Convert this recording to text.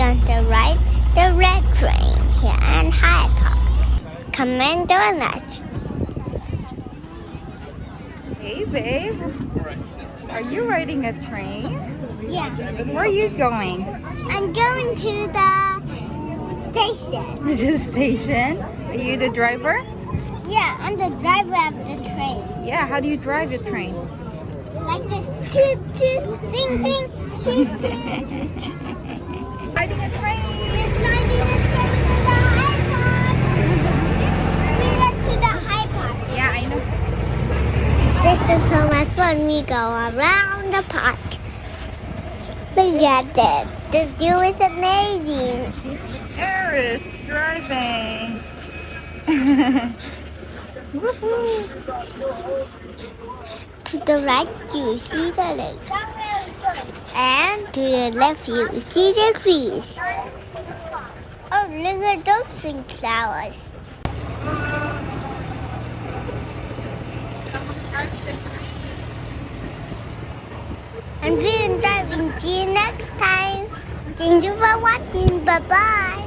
on the right, the red train here in Hyde Park. Commander Nut. Hey, babe. Are you riding a train? Yeah. Where are you going? I'm going to the station. To the station? Are you the driver? Yeah, I'm the driver of the train. Yeah, how do you drive a train? Like this. Toot, toot, ding, ding, toot, toot. Riding a train! We're driving a train to the Hyde Park. Lead us to the Hyde Park. Yeah, I know. This is so much fun. We go around the park. Look at this. The view is amazing. Eris driving. Woohoo! To the right, you see the lake. And to the left, you see the trees. Oh, look at those sunflowers. I'm doing driving. See you next time. Thank you for watching. Bye-bye.